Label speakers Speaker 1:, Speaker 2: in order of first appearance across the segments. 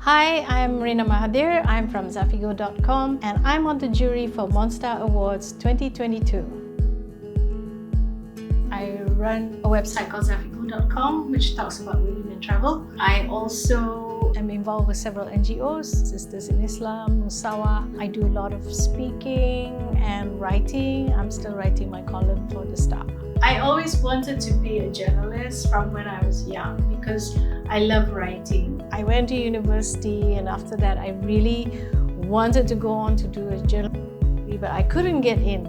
Speaker 1: Hi, I'm Rina Mahathir. I'm from Zafigo.com and I'm on the jury for MonStar Awards 2022. I run a website called Zafigo.com which talks about women in travel. I also am involved with several NGOs, Sisters in Islam, Musawa. I do a lot of speaking and writing. I'm still writing my column for The Star. I always wanted to be a journalist from when I was young because I love writing. I went to university and after that I really wanted to go on to do a journalism, but I couldn't get in.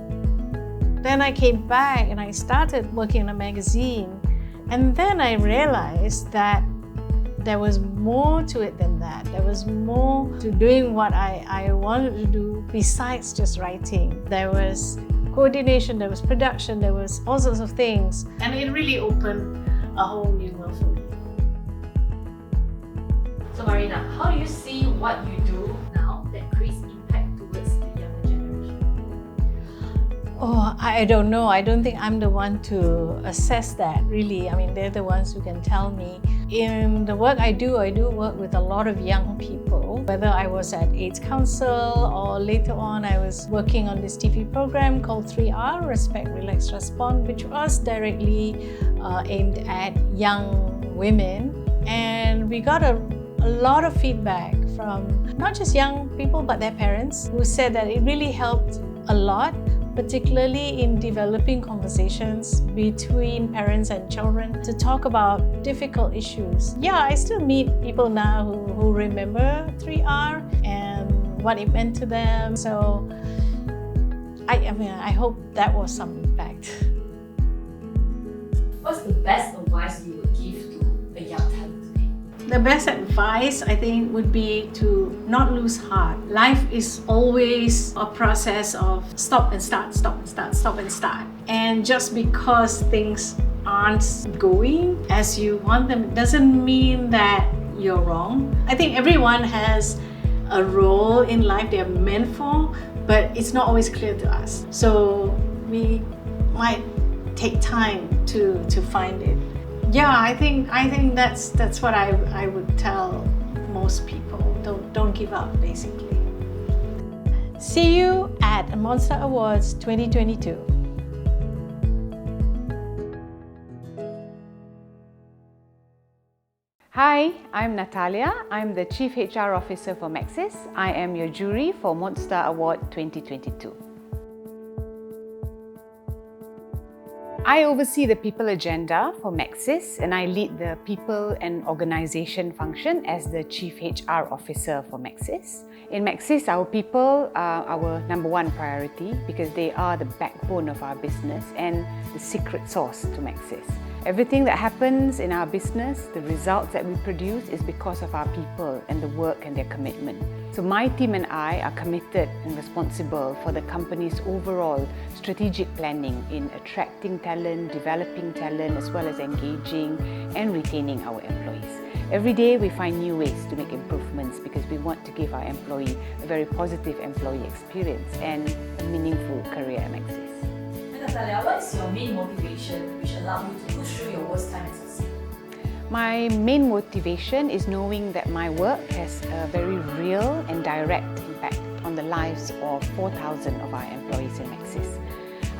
Speaker 1: Then I came back and I started working in a magazine, and then I realized that there was more to it than that. There was more to doing what I wanted to do besides just writing. There was coordination, there was production, there was all sorts of things, and it really opened a whole new world for me.
Speaker 2: So Marina, how do you see what you do now that creates impact towards the younger generation?
Speaker 1: Oh, I don't know. I don't think I'm the one to assess that, really. I mean, they're the ones who can tell me. In the work I do work with a lot of young people. Whether I was at AIDS Council or later on I was working on this TV program called 3R, Respect, Relax, Respond, which was directly aimed at young women. And we got a lot of feedback from not just young people but their parents who said that it really helped a lot, particularly in developing conversations between parents and children to talk about difficult issues. Yeah, I still meet people now who remember 3R and what it meant to them. So I hope that was some impact.
Speaker 2: What's the best advice you would give to a young talent today?
Speaker 1: The best advice, I think, would be to not lose heart. Life is always a process of stop and start, stop and start, stop and start. And just because things aren't going as you want them, doesn't mean that you're wrong. I think everyone has a role in life they're meant for, but it's not always clear to us. So we might take time to find it. Yeah, I think that's what I would tell most people. Don't give up, basically. See you at MonStar Awards 2022.
Speaker 3: Hi, I'm Natalia. I'm the Chief HR Officer for Maxis. I am your jury for MonStar Award 2022. I oversee the people agenda for Maxis and I lead the people and organization function as the Chief HR Officer for Maxis. In Maxis, our people are our number one priority because they are the backbone of our business and the secret sauce to Maxis. Everything that happens in our business, the results that we produce is because of our people and the work and their commitment. So my team and I are committed and responsible for the company's overall strategic planning in attracting talent, developing talent, as well as engaging and retaining our employees. Every day we find new ways to make improvements because we want to give our employee a very positive employee experience and a meaningful career at Maxis.
Speaker 2: Natalia, what is your main motivation which allowed you to push through your worst time and succeed?
Speaker 3: My main motivation is knowing that my work has a very real and direct impact on the lives of 4,000 of our employees in Maxis.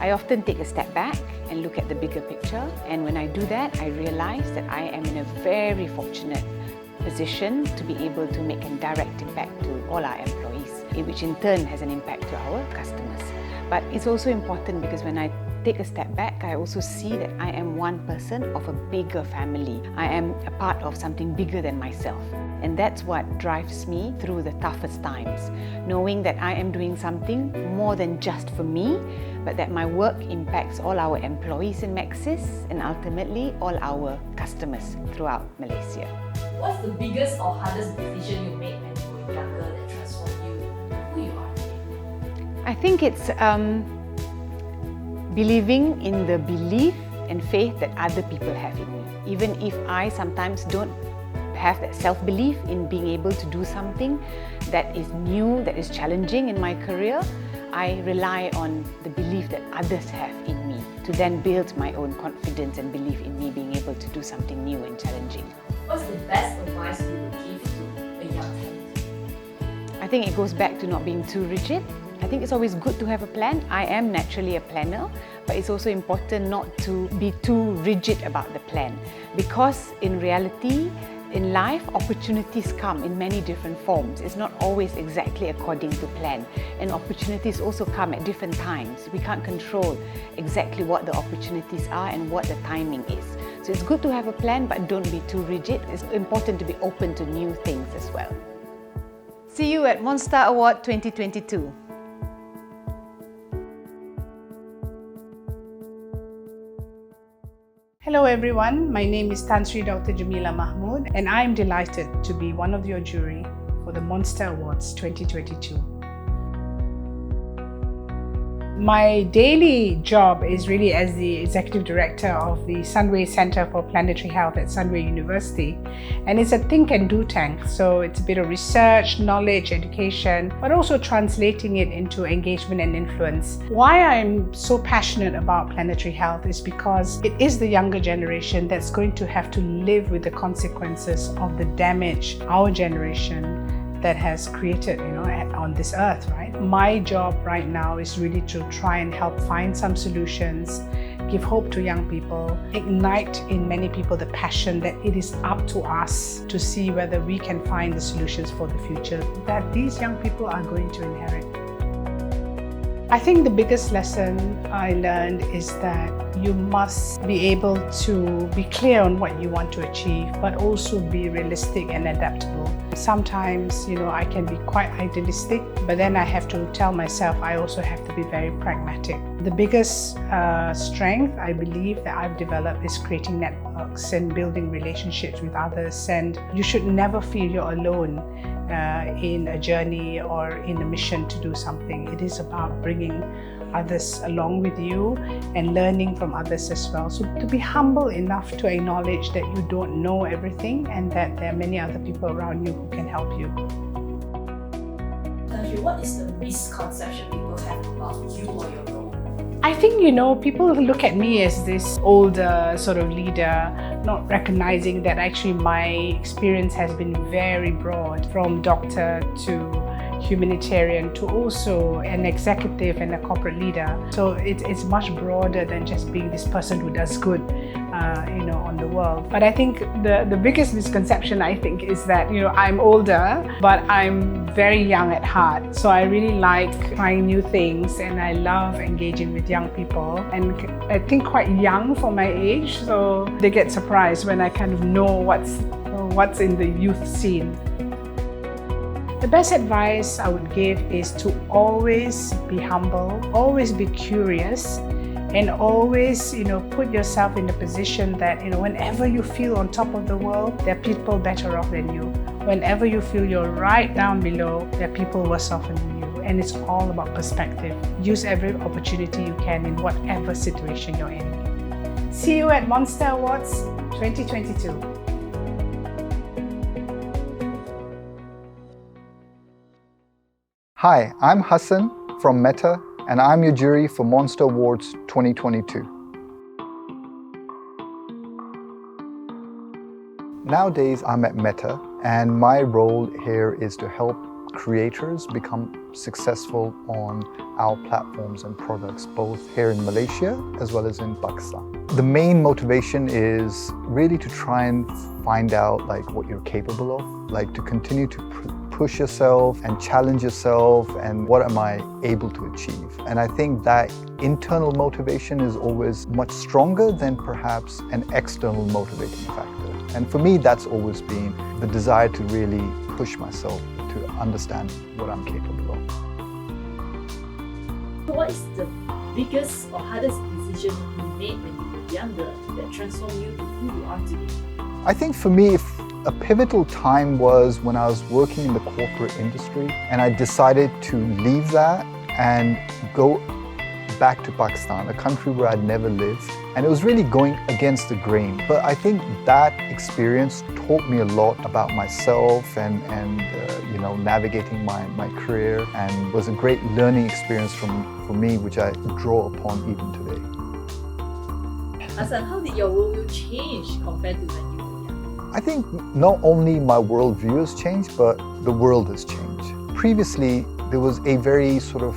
Speaker 3: I often take a step back and look at the bigger picture, and when I do that, I realize that I am in a very fortunate position to be able to make a direct impact to all our employees, which in turn has an impact to our customers. But it's also important because when I take a step back, I also see that I am one person of a bigger family. I am a part of something bigger than myself. And that's what drives me through the toughest times, knowing that I am doing something more than just for me, but that my work impacts all our employees in Maxis and ultimately all our customers throughout Malaysia.
Speaker 2: What's the biggest or hardest decision you made when you were younger that transformed you to who you are today?
Speaker 3: I think it's believing in the belief and faith that other people have in me. Even if I sometimes don't have that self-belief in being able to do something that is new, that is challenging in my career, I rely on the belief that others have in me to then build my own confidence and belief in me being able to do something new and challenging.
Speaker 2: What's the best advice you would give to a young talent?
Speaker 3: I think it goes back to not being too rigid. I think it's always good to have a plan. I am naturally a planner, but it's also important not to be too rigid about the plan, because in reality, in life, opportunities come in many different forms. It's not always exactly according to plan, and opportunities also come at different times. We can't control exactly what the opportunities are and what the timing is. So it's good to have a plan, but don't be too rigid. It's important to be open to new things as well. See you at MonStar Award 2022.
Speaker 4: Hello everyone, my name is Tan Sri Dr. Jamila Mahmood and I am delighted to be one of your jury for the MonStar Awards 2022. My daily job is really as the Executive Director of the Sunway Center for Planetary Health at Sunway University, and it's a think and do tank, so it's a bit of research, knowledge, education, but also translating it into engagement and influence. Why I'm so passionate about planetary health is because it is the younger generation that's going to have to live with the consequences of the damage our generation that has created, on this earth, right? My job right now is really to try and help find some solutions, give hope to young people, ignite in many people the passion that it is up to us to see whether we can find the solutions for the future that these young people are going to inherit. I think the biggest lesson I learned is that you must be able to be clear on what you want to achieve, but also be realistic and adaptable. Sometimes, I can be quite idealistic, but then I have to tell myself I also have to be very pragmatic. The biggest strength I believe that I've developed is creating networks and building relationships with others, and you should never feel you're alone in a journey or in a mission to do something. It is about bringing others along with you and learning from others as well. So to be humble enough to acknowledge that you don't know everything and that there are many other people around you who can help you.
Speaker 2: Tanju, what is the misconception people have about you or your role?
Speaker 4: I think, people look at me as this older sort of leader, not recognizing that actually my experience has been very broad, from doctor to humanitarian to also an executive and a corporate leader. So it's much broader than just being this person who does good, on the world. But I think the biggest misconception, I think, is that, I'm older, but I'm very young at heart. So I really like trying new things and I love engaging with young people, and I think quite young for my age. So they get surprised when I kind of know what's in the youth scene. The best advice I would give is to always be humble, always be curious, and always, put yourself in the position that, whenever you feel on top of the world, there are people better off than you. Whenever you feel you're right down below, there are people worse off than you. And it's all about perspective. Use every opportunity you can in whatever situation you're in. See you at MonStar Awards 2022.
Speaker 5: Hi, I'm Hassan from Meta, and I'm your jury for MonStar Awards 2022. Nowadays, I'm at Meta, and my role here is to help creators become successful on our platforms and products, both here in Malaysia as well as in Pakistan. The main motivation is really to try and find out what you're capable of, to continue to push yourself and challenge yourself, and what am I able to achieve. And I think that internal motivation is always much stronger than perhaps an external motivating factor. And for me, that's always been the desire to really push myself to understand what I'm capable of.
Speaker 2: What is the biggest or hardest decision you made when you were younger that transformed you to who you are today?
Speaker 5: I think for me, a pivotal time was when I was working in the corporate industry, and I decided to leave that and go back to Pakistan, a country where I'd never lived. And it was really going against the grain. But I think that experience taught me a lot about myself and navigating my career, and was a great learning experience for me, which I draw upon even today.
Speaker 2: Hassan, how did your worldview change compared to when you were young?
Speaker 5: I think not only my worldview has changed, but the world has changed. previously, there was a very sort of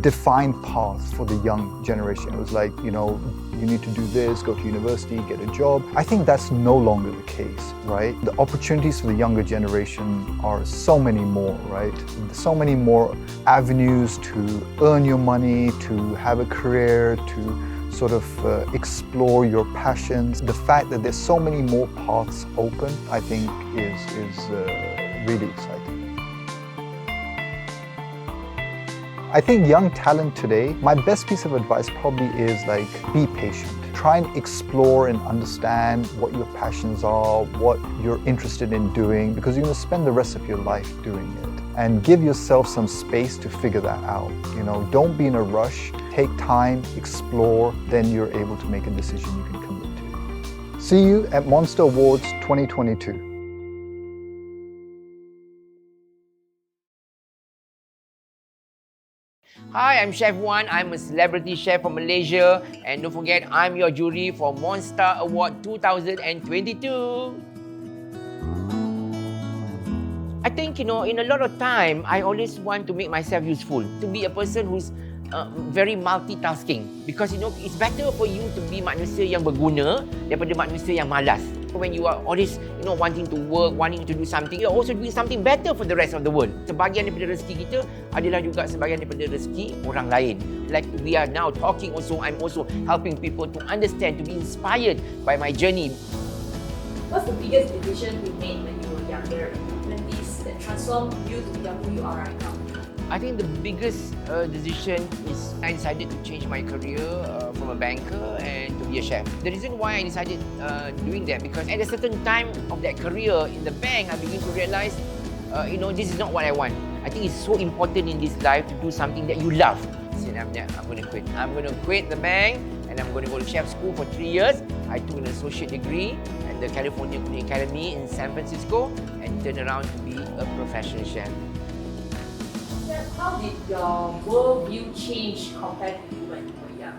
Speaker 5: defined path for the young generation. It was like, you know, you need to do this, go to university, get a job. I think that's no longer the case, right? The opportunities for the younger generation are so many more, right? So many more avenues to earn your money, to have a career, to sort of explore your passions. The fact that there's so many more paths open, I think is really exciting. I think young talent today, my best piece of advice probably is like, be patient. Try and explore and understand what your passions are, what you're interested in doing, because you're going to spend the rest of your life doing it. And give yourself some space to figure that out. You know, don't be in a rush. Take time, explore, then you're able to make a decision you can commit to. See you at MonStar Awards 2022.
Speaker 6: Hi, I'm Chef Wan. I'm a celebrity chef from Malaysia. And don't forget, I'm your jury for MonStar Award 2022. I think, in a lot of time, I always want to make myself useful. To be a person who's very multitasking. Because, it's better for you to be manusia yang berguna daripada manusia yang malas. When you are always, wanting to work, wanting to do something, you're also doing something better for the rest of the world. Sebahagian daripada rezeki kita adalah juga sebahagian daripada rezeki orang lain. Like we are now talking also, I'm also helping people to understand, to be inspired by my journey.
Speaker 2: What's the biggest decision you made when you were younger? That transformed you to become who you are right now?
Speaker 6: I think the biggest decision is I decided to change my career from a banker and to be a chef. The reason why I decided doing that, because at a certain time of that career in the bank, I began to realize, this is not what I want. I think it's so important in this life to do something that you love. So I'm going to quit. I'm going to quit the bank and I'm going to go to chef school for 3 years. I took an associate degree at the California Culinary Academy in San Francisco and turned around to be a professional chef.
Speaker 2: How did your worldview change compared to when you were young?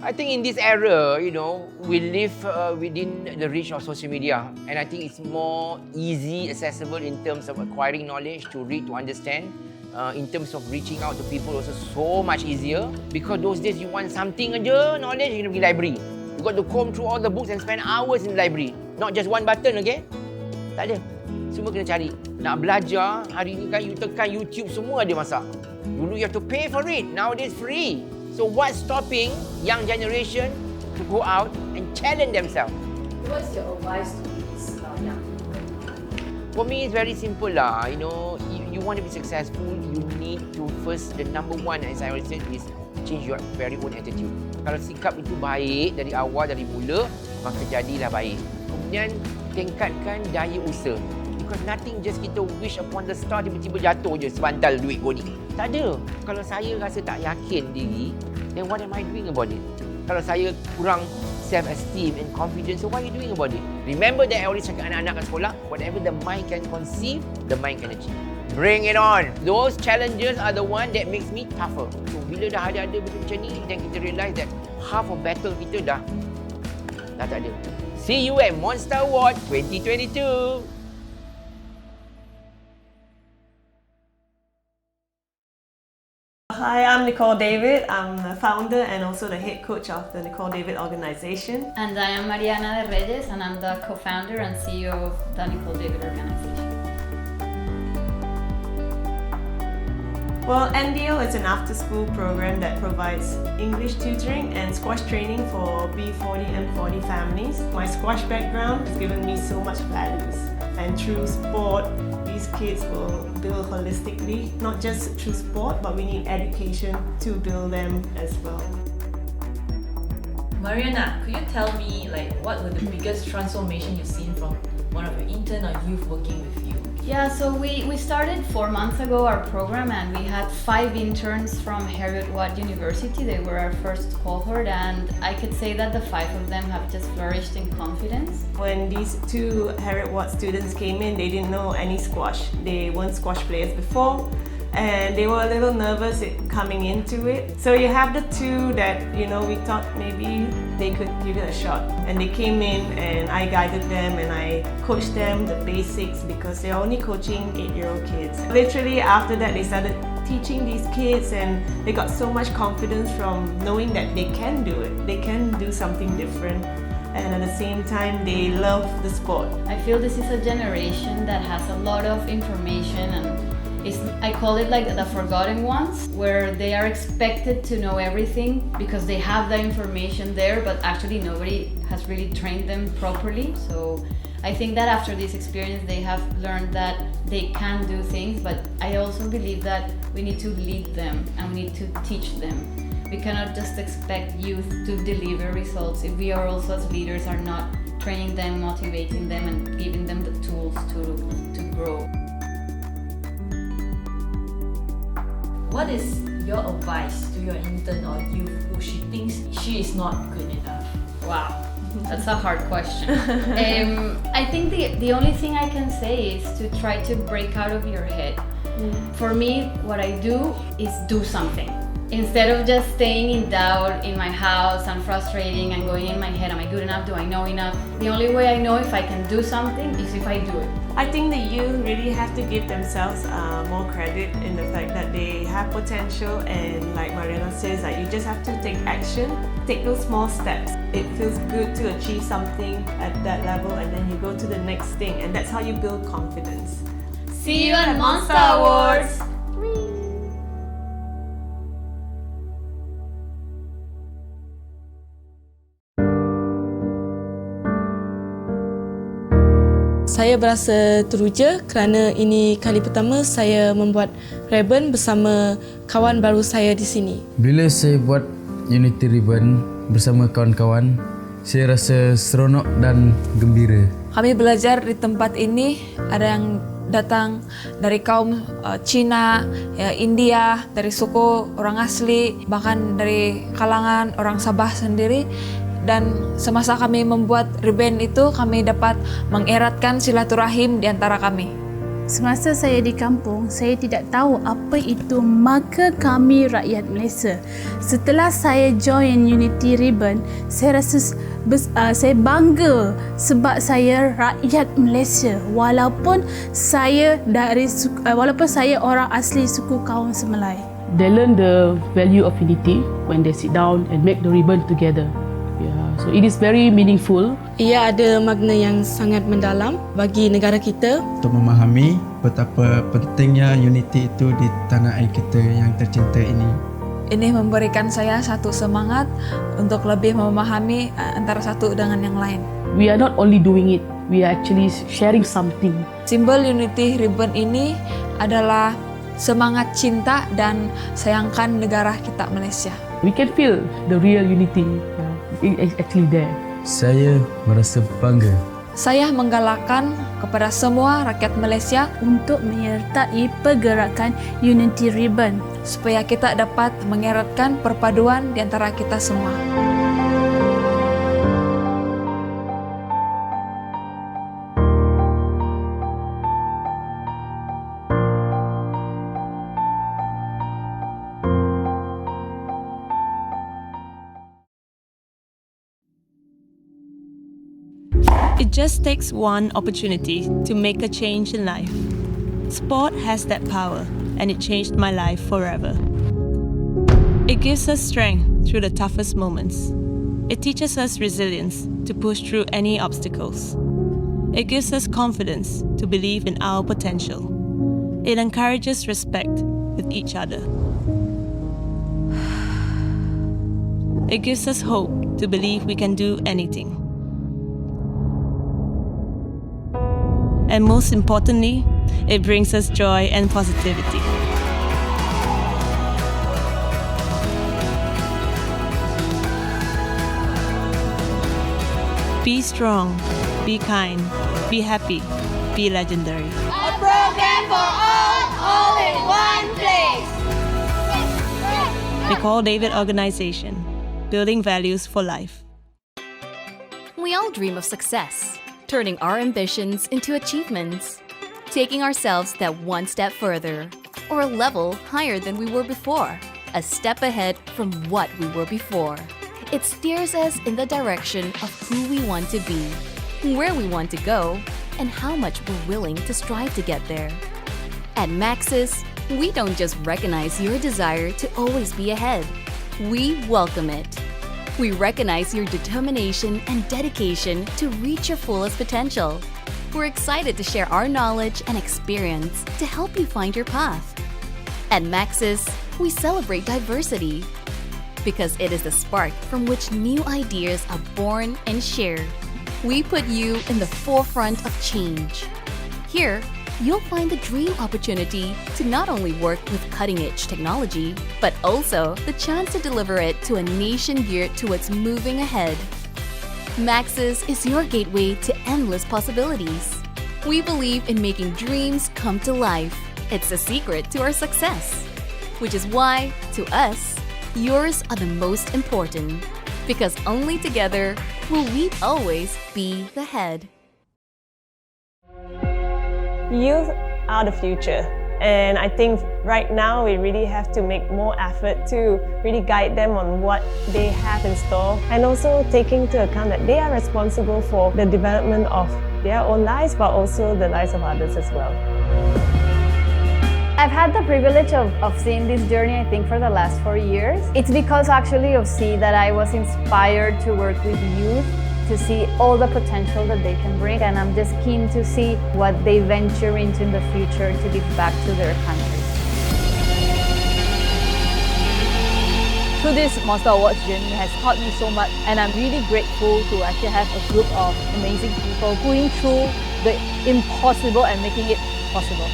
Speaker 6: I think in this era, we live within the reach of social media, and I think it's more easy, accessible in terms of acquiring knowledge, to read, to understand. In terms of reaching out to people, also so much easier. Because those days you want something aja, knowledge, you pergi library. You got to comb through all the books and spend hours in the library. Not just one button, okay? Tak ada. Semua kena cari. Nak belajar, hari ni kan you tekan YouTube, semua ada masak. Dulu you have to pay for it, nowadays free. So what's stopping young generation to go out and challenge themselves?
Speaker 2: What's your advice to these young people?
Speaker 6: For me, it's very simple lah. You want to be successful, you need to first, the number one, as I always said, is change your very own attitude. Kalau sikap itu baik dari awal, dari mula, maka jadilah baik. Kemudian, tingkatkan daya usaha. Because nothing just kita wish upon the star, tiba-tiba jatuh je sebantal duit kau ni. Tak ada. Kalau saya rasa tak yakin diri, then what am I doing about it? Kalau saya kurang self-esteem and confidence, so what are you doing about it? Remember that I always cakap anak-anak kat sekolah, whatever the mind can conceive, the mind can achieve. Bring it on. Those challenges are the one that makes me tougher. So bila dah ada benda macam ni, then kita realise that half of battle kita dah tak ada. See you at MonStar Award 2022.
Speaker 7: Hi, I'm Nicole David. I'm the founder and also the head coach of the Nicole David organization.
Speaker 8: And I am Mariana de Reyes, and I'm the co-founder and CEO of the Nicole David organization.
Speaker 7: Well, NDO is an after-school program that provides English tutoring and squash training for B40 and 40 families. My squash background has given me so much values, and through sport, these kids will build holistically, not just through sport, but we need education to build them as well.
Speaker 2: Mariana, could you tell me what were the biggest transformation you've seen from one of your intern or youth working with you?
Speaker 8: Yeah, so we started 4 months ago our program, and we had 5 interns from Heriot-Watt University. They were our first cohort, and I could say that the 5 of them have just flourished in confidence.
Speaker 7: When these 2 Heriot-Watt students came in, they didn't know any squash. They weren't squash players before, and they were a little nervous coming into it. So you have the two that, we thought maybe they could give it a shot. And they came in and I guided them and I coached them the basics because they're only coaching 8-year-old kids. Literally after that they started teaching these kids and they got so much confidence from knowing that they can do it. They can do something different. And at the same time, they love the sport.
Speaker 8: I feel this is a generation that has a lot of information and I call it like the forgotten ones, where they are expected to know everything because they have the information there, but actually nobody has really trained them properly. So I think that after this experience, they have learned that they can do things, but I also believe that we need to lead them and we need to teach them. We cannot just expect youth to deliver results if we are also as leaders are not training them, motivating them and giving them the tools to grow.
Speaker 2: What is your advice to your intern or youth who she thinks she is not good enough?
Speaker 8: Wow, that's a hard question. I think the only thing I can say is to try to break out of your head. For me, what I do is do something. Instead of just staying in doubt in my house and frustrating and going in my head, am I good enough? Do I know enough? The only way I know if I can do something is if I do it.
Speaker 7: I think the youth really have to give themselves more credit in the fact that they have potential, and like Mariana says, that you just have to take action, take those small steps. It feels good to achieve something at that level and then you go to the next thing, and that's how you build confidence.
Speaker 8: See you at MonStar Awards!
Speaker 9: Saya berasa teruja kerana ini kali pertama saya membuat ribbon bersama kawan baru saya di sini.
Speaker 10: Bila saya buat Unity Ribbon bersama kawan-kawan, saya rasa seronok dan gembira.
Speaker 9: Kami belajar di tempat ini, ada yang datang dari kaum Cina, India, dari suku orang asli, bahkan dari kalangan orang Sabah sendiri. Dan semasa kami membuat ribbon itu, kami dapat mengeratkan silaturahim di antara kami.
Speaker 1: Semasa saya di kampung, saya tidak tahu apa itu marka kami rakyat Malaysia. Setelah saya join Unity Ribbon, saya rasa saya bangga sebab saya rakyat Malaysia walaupun saya orang asli suku kaum Semelai.
Speaker 11: They learn the value of unity when they sit down and make the ribbon together. So it is very meaningful.
Speaker 9: Ia ada makna yang sangat mendalam bagi negara kita.
Speaker 12: Untuk memahami betapa pentingnya unity itu di tanah air kita yang tercinta ini.
Speaker 9: Ini memberikan saya satu semangat untuk lebih memahami antara satu dengan yang lain.
Speaker 11: We are not only doing it, we are actually sharing something.
Speaker 9: Simbol Unity Ribbon ini adalah semangat cinta dan sayangkan negara kita Malaysia.
Speaker 11: We can feel the real unity. It's actually there.
Speaker 10: Saya merasa bangga.
Speaker 9: Saya menggalakkan kepada semua rakyat Malaysia
Speaker 1: untuk menyertai pergerakan Unity Ribbon
Speaker 9: supaya kita dapat mengeratkan perpaduan di antara kita semua.
Speaker 13: It just takes one opportunity to make a change in life. Sport has that power, and it changed my life forever. It gives us strength through the toughest moments. It teaches us resilience to push through any obstacles. It gives us confidence to believe in our potential. It encourages respect with each other. It gives us hope to believe we can do anything. And most importantly, it brings us joy and positivity. Be strong, be kind, be happy, be legendary.
Speaker 14: A program for all in one place.
Speaker 13: Nicole David Organization, building values for life.
Speaker 15: We all dream of success, turning our ambitions into achievements, taking ourselves that one step further. or a level higher than we were before, a step ahead from what we were before. It steers us in the direction of who we want to be, where we want to go, and how much we're willing to strive to get there. At Maxis, we don't just recognize your desire to always be ahead. We welcome it. We recognize your determination and dedication to reach your fullest potential. We're excited to share our knowledge and experience to help you find your path. At Maxis, we celebrate diversity because it is the spark from which new ideas are born and shared. We put you in the forefront of change. Here, you'll find the dream opportunity to not only work with cutting-edge technology, but also the chance to deliver it to a nation geared towards moving ahead. Maxis is your gateway to endless possibilities. We believe in making dreams come to life. It's the secret to our success, which is why, to us, yours are the most important, because only together will we always be the head.
Speaker 7: Youth are the future, and I think right now we really have to make more effort to really guide them on what they have in store, and also taking into account that they are responsible for the development of their own lives, but also the lives of others as well.
Speaker 8: I've had the privilege of seeing this journey, I think, for the last 4 years. It's because actually of C that I was inspired to work with youth, to see all the potential that they can bring, and I'm just keen to see what they venture into in the future to give back to their countries.
Speaker 16: Through this MonStar Awards journey has taught me so much, and I'm really grateful to actually have a group of amazing people going through the impossible and making it possible.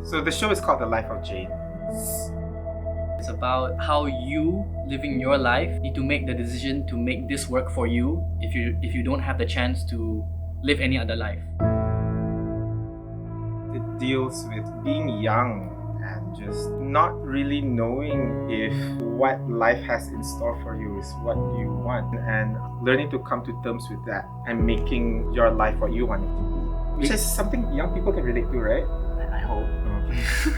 Speaker 17: So the show is called The Life of Jane.
Speaker 18: It's about how you, living your life, need to make the decision to make this work for you if you don't have the chance to live any other life.
Speaker 17: It deals with being young and just not really knowing if what life has in store for you is what you want, and learning to come to terms with that and making your life what you want it to be. Which is something young people can relate to, right?
Speaker 18: I hope.
Speaker 14: See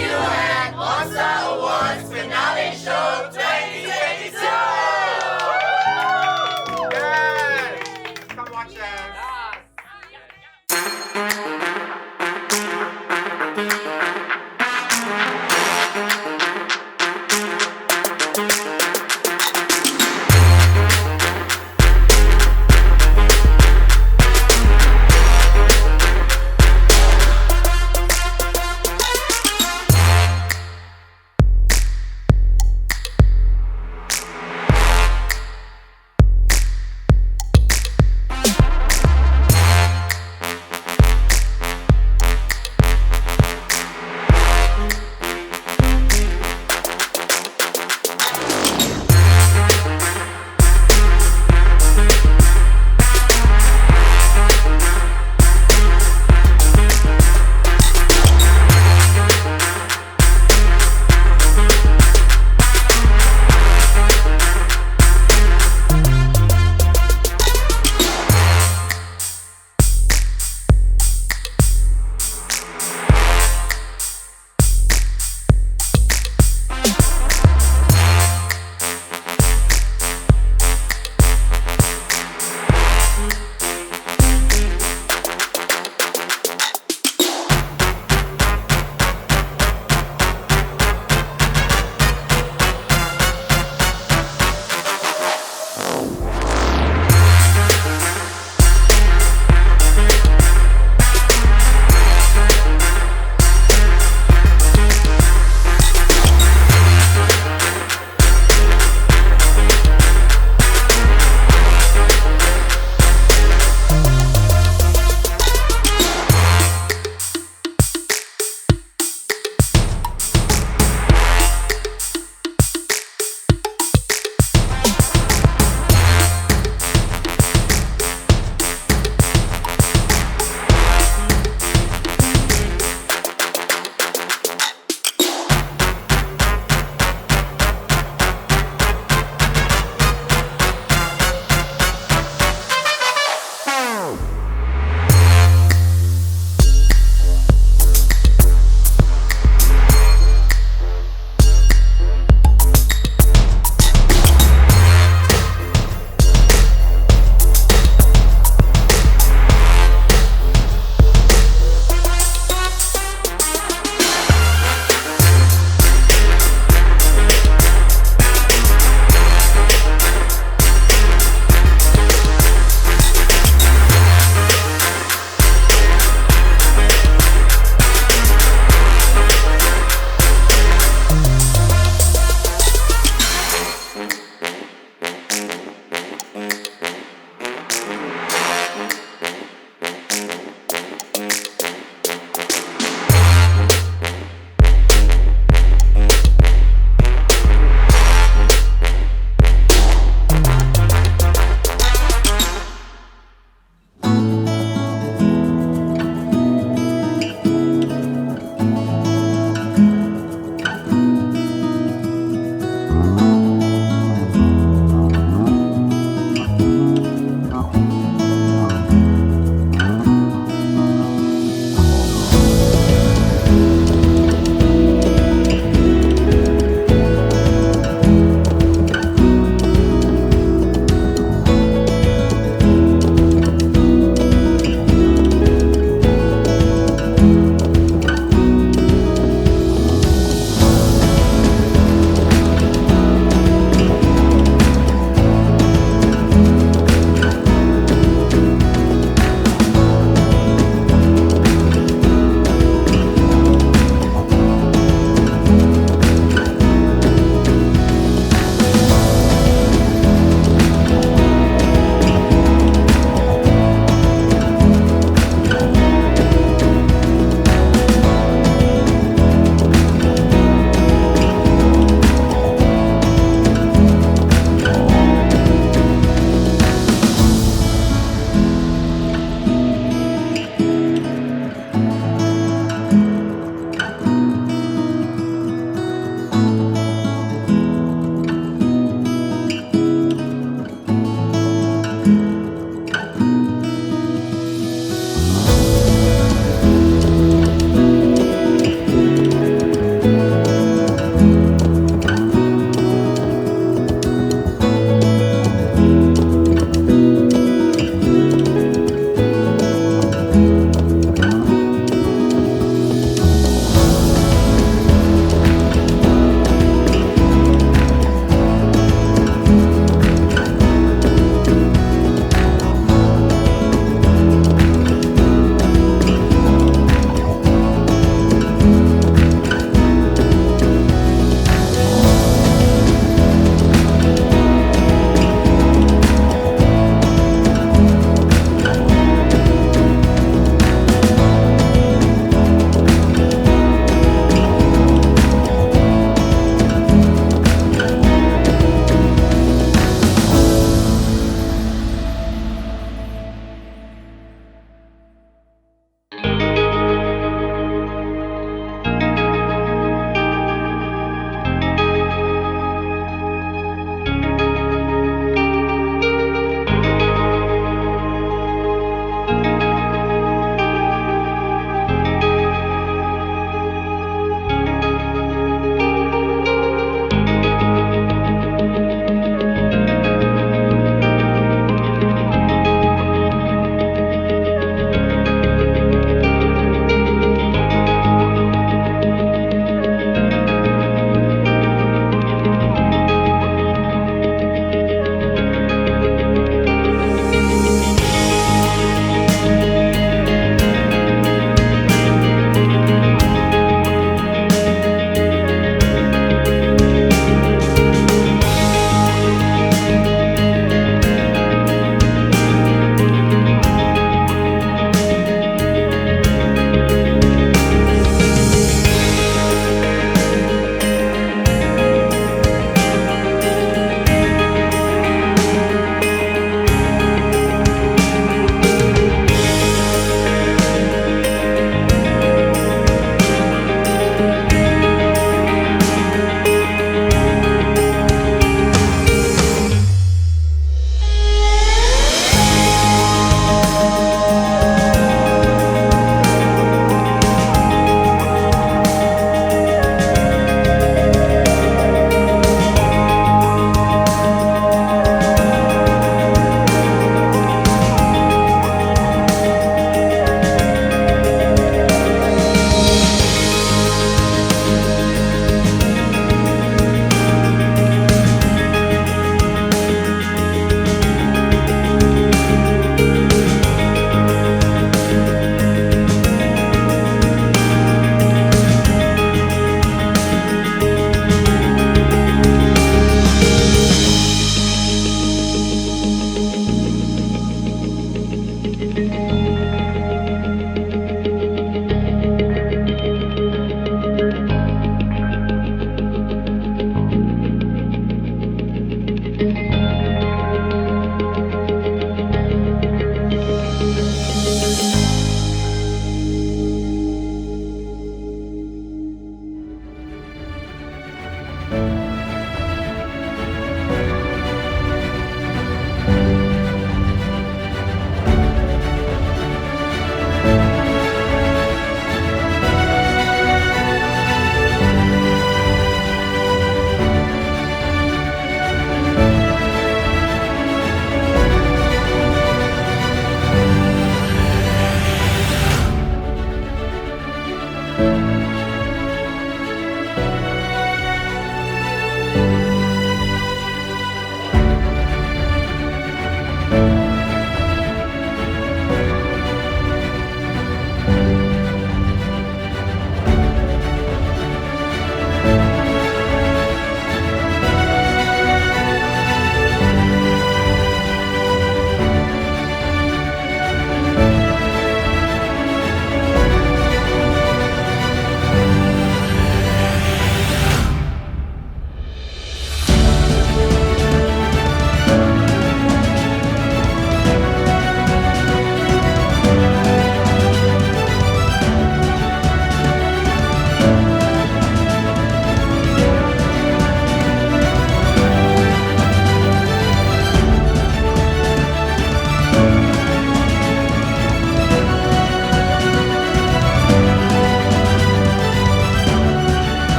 Speaker 14: you at MonStar Awards Finale Show 2022!
Speaker 17: Yes! Come watch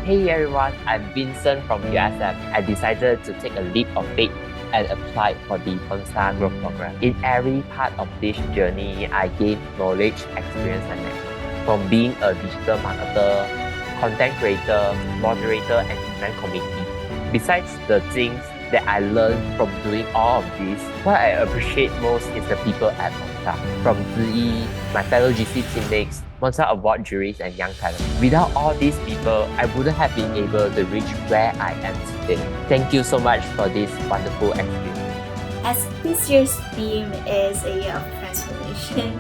Speaker 19: Hey everyone, I'm Vincent from USM. I decided to take a leap of faith and apply for the MonStar Growth Program. In every part of this journey, I gained knowledge, experience, and network. From being a digital marketer, content creator, moderator, and event committee. Besides the things that I learned from doing all of this, what I appreciate most is the people at MonStar. From Ziyi, my fellow GC teammates, MonStar Award juries, and young talent. Without all these people, I wouldn't have been able to reach where I am today. Thank you so much for this wonderful experience.
Speaker 20: As this year's theme is a year of transformation,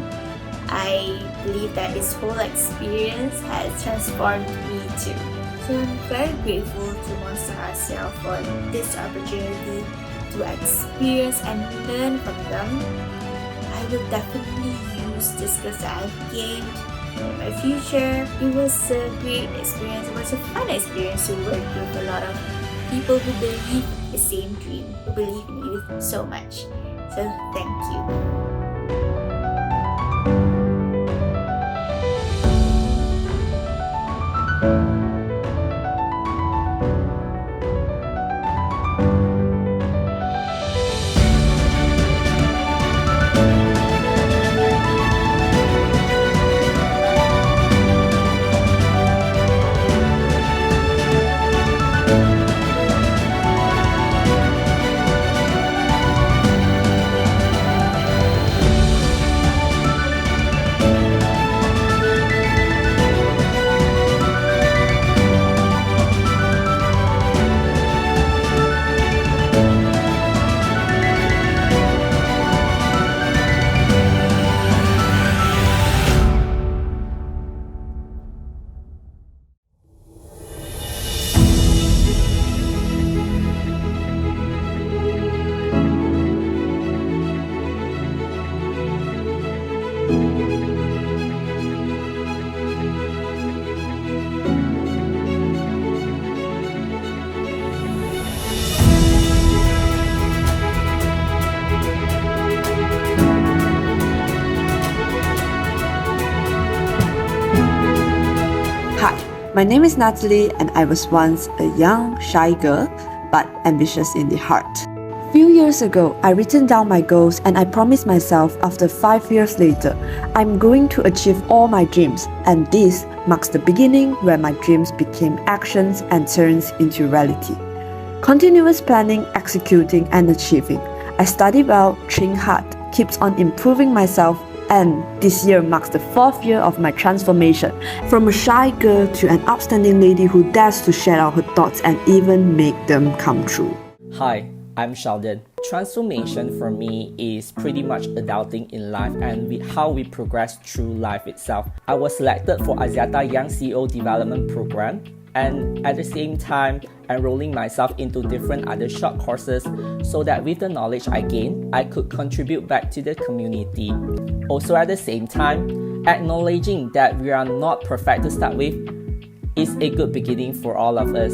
Speaker 20: I believe that this whole experience has transformed me too. So I'm very grateful to MonStar ourselves for this opportunity to experience and learn from them. I will definitely use the skills that I've gained in my future. It was a great experience. It was a fun experience to work with a lot of people who believe the same dream, who believe in youth so much. So thank you.
Speaker 21: My name is Natalie, and I was once a young, shy girl, but ambitious in the heart. A few years ago, I written down my goals and I promised myself after 5 years later, I'm going to achieve all my dreams, and this marks the beginning where my dreams became actions and turns into reality. Continuous planning, executing, and achieving. I study well, train hard, keeps on improving myself, and this year marks the 4th year of my transformation, from a shy girl to an outstanding lady who dares to share out her thoughts and even make them come true.
Speaker 22: Hi, I'm Sheldon. Transformation for me is pretty much adulting in life and how we progress through life itself. I was selected for Axiata Young CEO Development Program, and at the same time enrolling myself into different other short courses so that with the knowledge I gained, I could contribute back to the community. Also at the same time, acknowledging that we are not perfect to start with is a good beginning for all of us.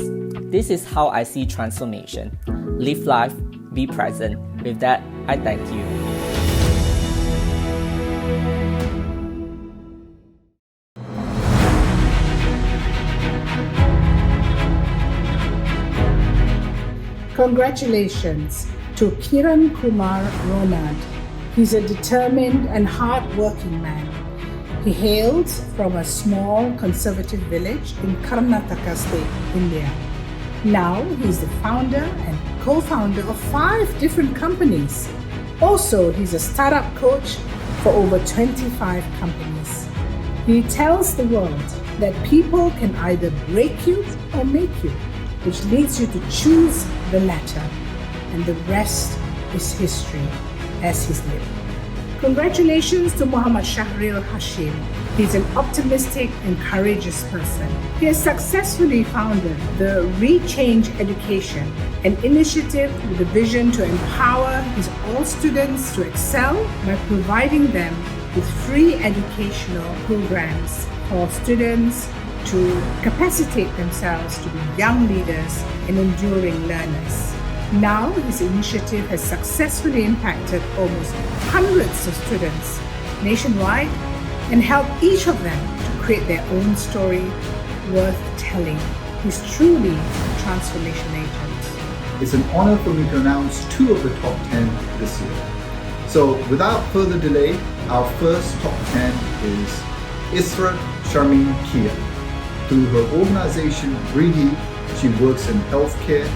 Speaker 22: This is how I see transformation. Live life, be present. With that, I thank you.
Speaker 4: Congratulations to Kiran Kumar Ronald. He's a determined and hard-working man. He hails from a small conservative village in Karnataka state, India. Now he's the founder and co-founder of 5 different companies. Also, he's a startup coach for over 25 companies. He tells the world that people can either break you or make you, which leads you to choose the latter, and the rest is history, as he's lived. Congratulations to Muhammad Shahril Hashim. He's an optimistic and courageous person. He has successfully founded the Rechange Education, an initiative with a vision to empower his all students to excel by providing them with free educational programs for students to capacitate themselves to be young leaders and enduring learners. Now, his initiative has successfully impacted almost hundreds of students nationwide and helped each of them to create their own story worth telling. He's truly a transformation agent.
Speaker 3: It's an honor for me to announce 2 of the top 10 this year. So without further delay, our first top 10 is Israt Sharmin Kia. Through her organization, Breedhi, she works in healthcare,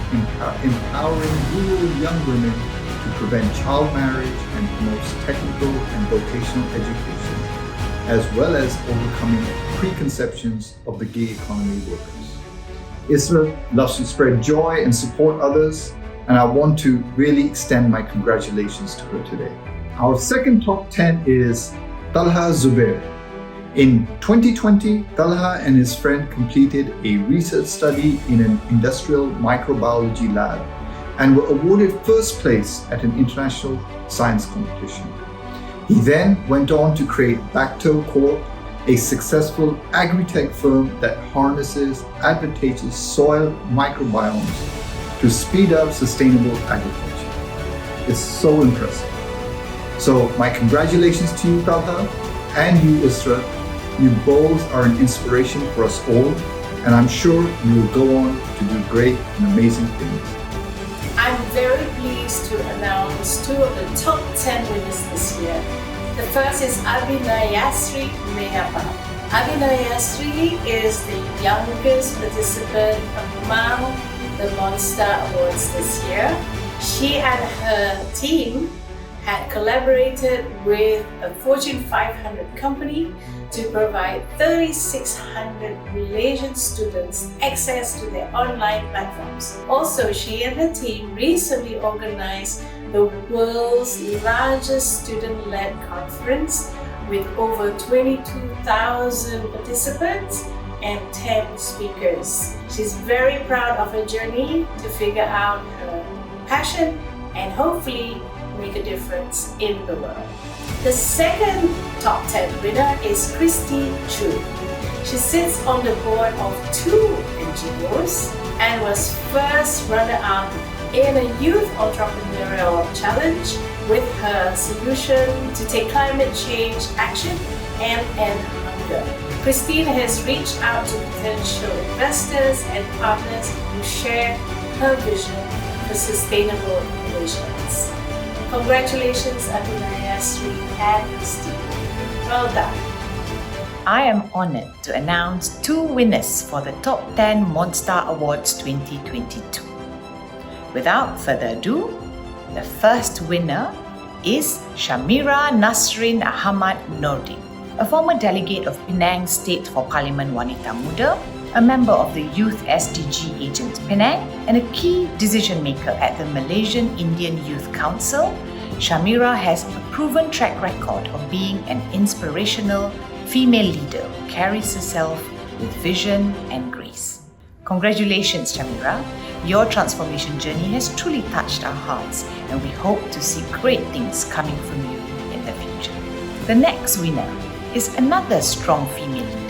Speaker 3: empowering rural young women to prevent child marriage and promotes technical and vocational education, as well as overcoming preconceptions of the gig economy workers. Isra loves to spread joy and support others, and I want to really extend my congratulations to her today. Our second top 10 is Talha Zubair. In 2020, Talha and his friend completed a research study in an industrial microbiology lab and were awarded first place at an international science competition. He then went on to create Bacto Corp, a successful agri-tech firm that harnesses advantageous soil microbiomes to speed up sustainable agriculture. It's so impressive. So my congratulations to you, Talha, and you, Isra. You both are an inspiration for us all, and I'm sure you will go on to do great and amazing things.
Speaker 1: I'm very pleased to announce 2 of the top 10 winners this year. The first is Abhinayasri Mehapa. Abhinayasri is the youngest participant among the MonStar Awards this year. She and her team had collaborated with a Fortune 500 company to provide 3,600 Malaysian students access to their online platforms. Also, she and her team recently organized the world's largest student-led conference with over 22,000 participants and 10 speakers. She's very proud of her journey to figure out her passion and hopefully make a difference in the world. The second top 10 winner is Christy Chu. She sits on the board of 2 NGOs and was first runner-up in a youth entrepreneurial challenge with her solution to take climate change action and end hunger. Christine has reached out to potential investors and partners who share her vision for sustainable innovations. Congratulations, Abhinayasri and Christine. Well done.
Speaker 5: I am honored to announce 2 winners for the Top 10 MonStar Awards 2022. Without further ado, the first winner is Shamira Nasrin Ahmad Nordin, a former delegate of Penang State for Parliament Wanita Muda, a member of the Youth SDG Agent Penang, and a key decision maker at the Malaysian Indian Youth Council. Shamira has a proven track record of being an inspirational female leader who carries herself with vision and grace. Congratulations, Shamira. Your transformation journey has truly touched our hearts, and we hope to see great things coming from you in the future. The next winner is another strong female leader.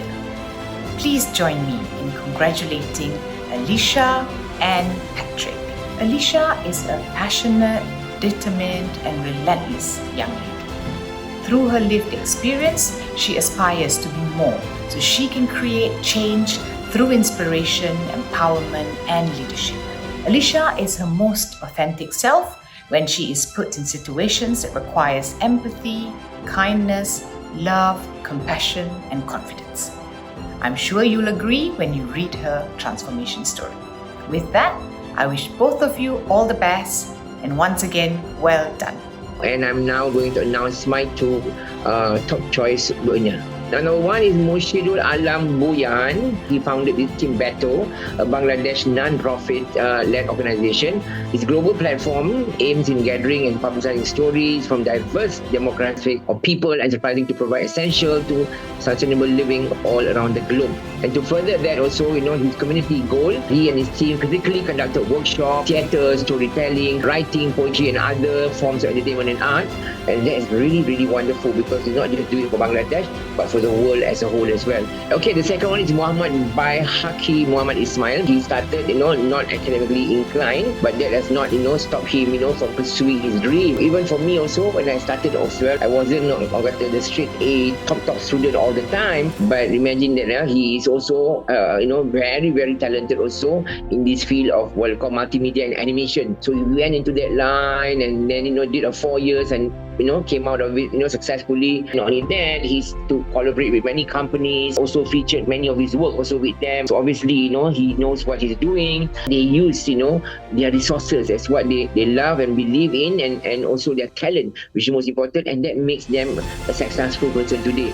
Speaker 5: Please join me in congratulating Alicia and Patrick. Alicia is a passionate, determined, and relentless young lady. Through her lived experience, she aspires to be more so she can create change through inspiration, empowerment, and leadership. Alicia is her most authentic self when she is put in situations that requires empathy, kindness, love, compassion, and confidence. I'm sure you'll agree when you read her transformation story. With that, I wish both of you all the best, and once again, well done.
Speaker 2: And I'm now going to announce my two top choice winner. Number one is Mushidul Alam Buyan. He founded this Team Beto, a Bangladesh non-profit led organization. His global platform aims in gathering and publicizing stories from diverse demographic of people enterprising to provide essential to sustainable living all around the globe. And to further that also, his community goal, he and his team physically conducted workshops, theatre, storytelling, writing, poetry and other forms of entertainment and art. And that is really, really wonderful because he's not just doing it for Bangladesh, but for the world as a whole as well. Okay, the second one is Muhammad by Haki Muhammad Ismail. He started, not academically inclined, but that has not, stopped him, from pursuing his dream. Even for me also, when I started off well, I wasn't the straight A, top student all the time. But imagine that he is also, very, very talented also in this field of what we call multimedia and animation. So he went into that line and then, did a 4 years and came out of it, successfully. Not only that, he's to collaborate with many companies, also featured many of his work also with them. So obviously, he knows what he's doing. They use, their resources as what they love and believe in, and also their talent, which is most important, and that makes them a successful person today.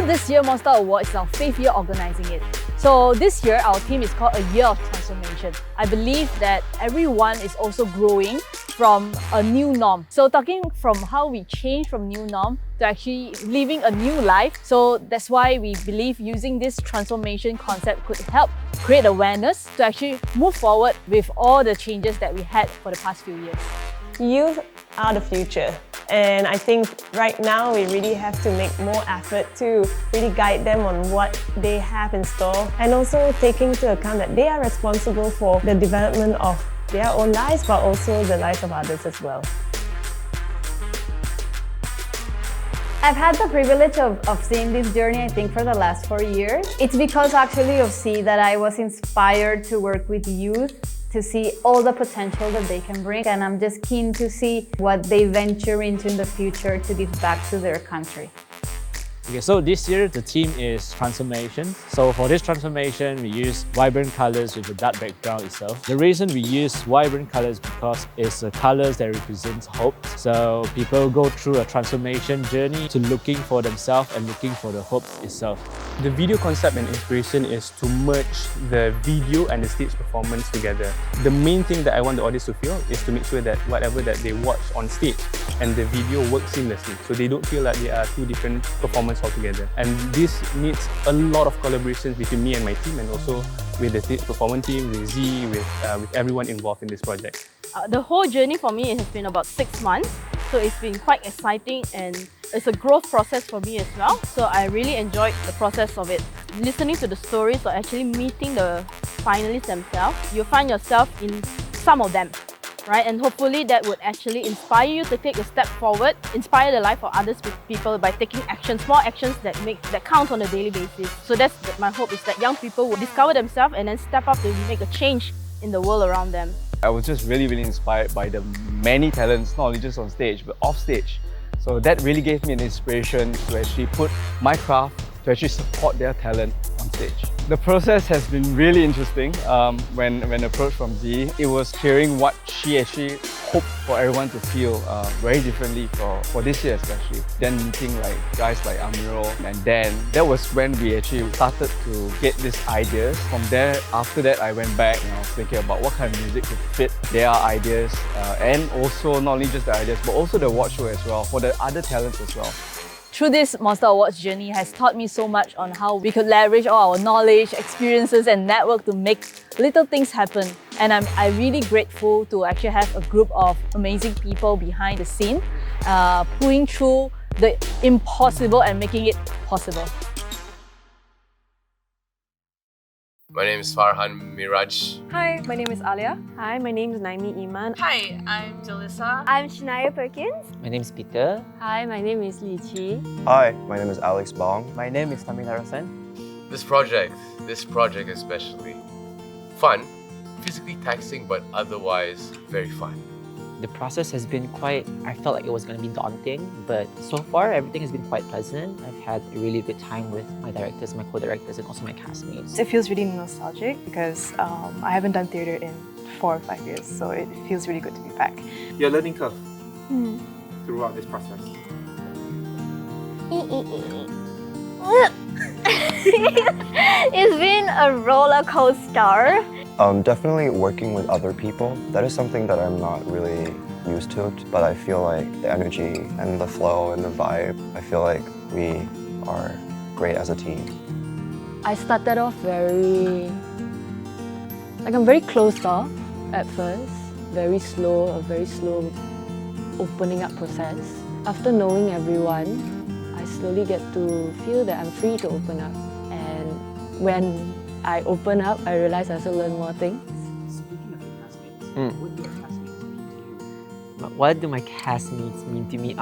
Speaker 16: This year, MonStar Awards is our 5th year organizing it. So this year, our theme is called A Year of Transformation. I believe that everyone is also growing from a new norm. So talking from how we change from new norm to actually living a new life. So that's why we believe using this transformation concept could help create awareness to actually move forward with all the changes that we had for the past few years.
Speaker 7: Youth are the future. And I think right now we really have to make more effort to really guide them on what they have in store, and also taking into account that they are responsible for the development of their own lives, but also the lives of others as well.
Speaker 6: I've had the privilege of seeing this journey, I think, for the last 4 years. It's because actually of C that I was inspired to work with youth, to see all the potential that they can bring, and I'm just keen to see what they venture into in the future to give back to their country.
Speaker 23: Okay, so this year the theme is transformation. So for this transformation, we use vibrant colors with a dark background itself. The reason we use vibrant colors because it's the colors that represents hope. So people go through a transformation journey to looking for themselves and looking for the hope itself.
Speaker 24: The video concept and inspiration is to merge the video and the stage performance together. The main thing that I want the audience to feel is to make sure that whatever that they watch on stage and the video work seamlessly, so they don't feel like they are two different performances altogether. And this needs a lot of collaborations between me and my team, and also with the stage performance team, with Z, with everyone involved in this project.
Speaker 6: The whole journey for me has been about 6 months, so it's been quite exciting and it's a growth process for me as well. So I really enjoyed the process of it. Listening to the stories or actually meeting the finalists themselves, you find yourself in some of them, right? And hopefully that would actually inspire you to take a step forward, inspire the life of others with people by taking action, small actions that count on a daily basis. So that's my hope, is that young people will discover themselves and then step up to make a change in the world around them.
Speaker 25: I was just really inspired by the many talents, not only just on stage, but off stage. So that really gave me an inspiration to actually put my craft to actually support their talent on stage. The process has been really interesting. When approached from Z, it was hearing what she actually hoped for everyone to feel very differently for this year especially. Then meeting like guys like Amirul and Dan, that was when we actually started to get these ideas. From there, after that, I went back and I was thinking about what kind of music could fit their ideas, and also not only just the ideas, but also the watch show as well, for the other talents as well.
Speaker 16: Through this MonStar Awards journey has taught me so much on how we could leverage all our knowledge, experiences and network to make little things happen. And I'm really grateful to actually have a group of amazing people behind the scene, pulling through the impossible and making it possible.
Speaker 9: My name is Farhan Miraj.
Speaker 10: Hi, my name is Alia.
Speaker 11: Hi, my name is Naimi Iman.
Speaker 10: Hi, I'm Jalissa.
Speaker 11: I'm Shania Perkins.
Speaker 19: My name is Peter.
Speaker 11: Hi, my name is Li Qi.
Speaker 12: Hi, my name is Alex Bong.
Speaker 13: My name is Tamil Harasan.
Speaker 9: This project especially, fun, physically taxing but otherwise very fun.
Speaker 19: The process has been I felt like it was going to be daunting, but so far everything has been quite pleasant. I've had a really good time with my directors, my co-directors, and also my castmates.
Speaker 10: It feels really nostalgic because I haven't done theatre in 4 or 5 years, so it feels really good to be back.
Speaker 17: Your learning curve throughout this process.
Speaker 11: It's been a roller coaster.
Speaker 12: Definitely working with other people. That is something that I'm not really used to, but I feel like the energy and the flow and the vibe, I feel like we are great as a team.
Speaker 16: I started off I'm very closed off at first, a very slow opening up process. After knowing everyone, I slowly get to feel that I'm free to open up. And when I open up, I realize I also learn more things.
Speaker 22: Speaking of your castmates, what do your castmates mean to you? What do my castmates mean to me?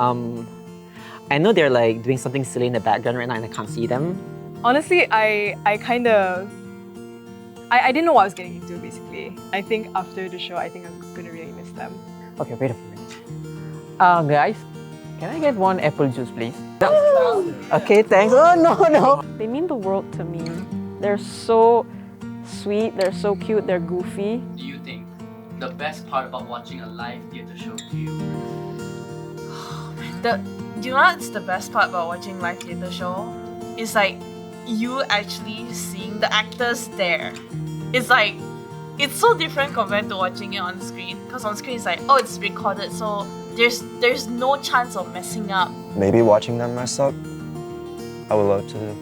Speaker 22: I know they're like doing something silly in the background right now and I can't see them.
Speaker 10: Honestly, I didn't know what I was getting into, basically. I think after the show, I think I'm going to really miss them.
Speaker 13: Okay, wait a minute. Guys, can I get one apple juice, please? Okay, thanks. Oh, no.
Speaker 6: They mean the world to me. They're so sweet, they're so cute, they're goofy.
Speaker 18: Do you think the best part about watching a live theatre show to you?
Speaker 10: You know what's the best part about watching live theatre show? It's like you actually seeing the actors there. It's like, it's so different compared to watching it on screen. Because on screen it's like, oh, it's recorded, so there's no chance of messing up.
Speaker 12: Maybe watching them mess up, I would love to.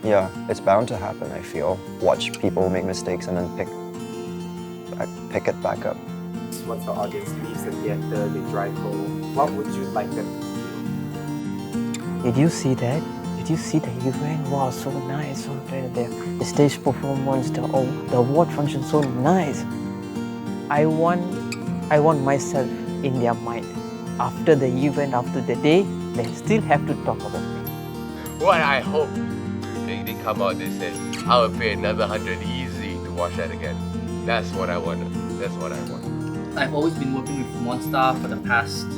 Speaker 12: Yeah, it's bound to happen, I feel. Watch people make mistakes and then pick it back up.
Speaker 17: Once the audience leaves the theatre, they drive home, what would you like them to feel?
Speaker 13: Did you see that? Did you see the event? Wow, so nice. So the stage performance, the award function, so nice. I want myself in their mind. After the event, after the day, they still have to talk about me.
Speaker 9: What I hope, they come out, they said, I will pay another 100 easy to watch that again. That's what I want. That's what I want.
Speaker 18: I've always been working with MonStar for the past 2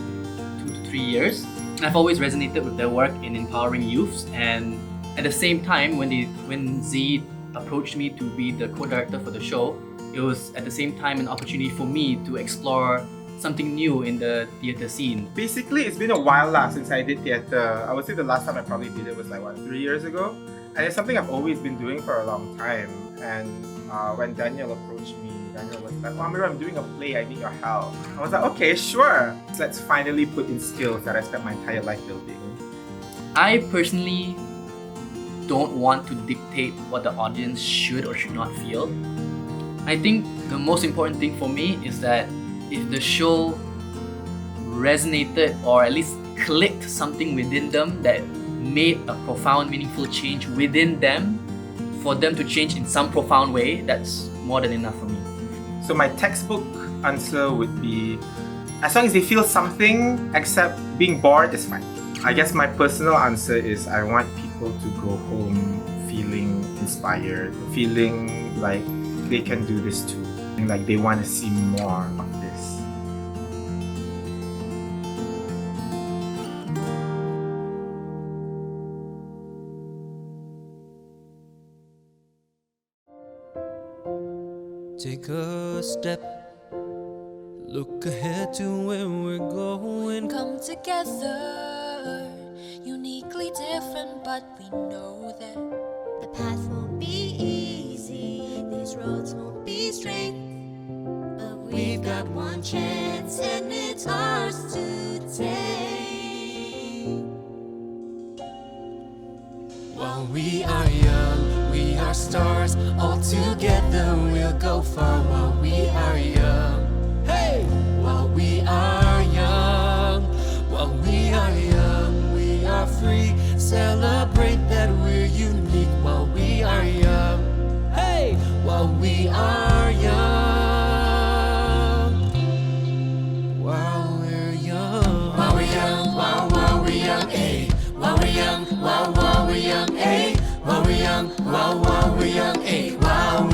Speaker 18: to 3 years. I've always resonated with their work in empowering youths, and at the same time, when Z approached me to be the co-director for the show, it was at the same time an opportunity for me to explore something new in the theatre scene.
Speaker 17: Basically, it's been a while since I did theatre. I would say the last time I probably did it was 3 years ago. And it's something I've always been doing for a long time. And when Daniel approached me, Daniel was like, "Oh, Amira, I'm doing a play, I need your help." I was like, okay, sure. Let's finally put in skills that I spent my entire life building.
Speaker 18: I personally don't want to dictate what the audience should or should not feel. I think the most important thing for me is that if the show resonated or at least clicked something within them that made a profound, meaningful change within them, for them to change in some profound way, that's more than enough for me.
Speaker 17: So my textbook answer would be, as long as they feel something, except being bored is fine. I guess my personal answer is I want people to go home feeling inspired, feeling like they can do this too, and like they want to see more of this.
Speaker 26: Take a step, look ahead to where we're going.
Speaker 27: Come together, uniquely different, but we know that the path won't be easy, these roads won't be straight, but we've got one chance and it's ours to take.
Speaker 26: While we are young, we are stars, all together we'll go far. While we are young, hey! While we are young, while we are young, we are free. Celebrate that we're unique while we are young, hey! while we are young. While we're young. While we're young, while we're young, eh. While we're young, while we're young, eh. While we're young, while we're young, eh. While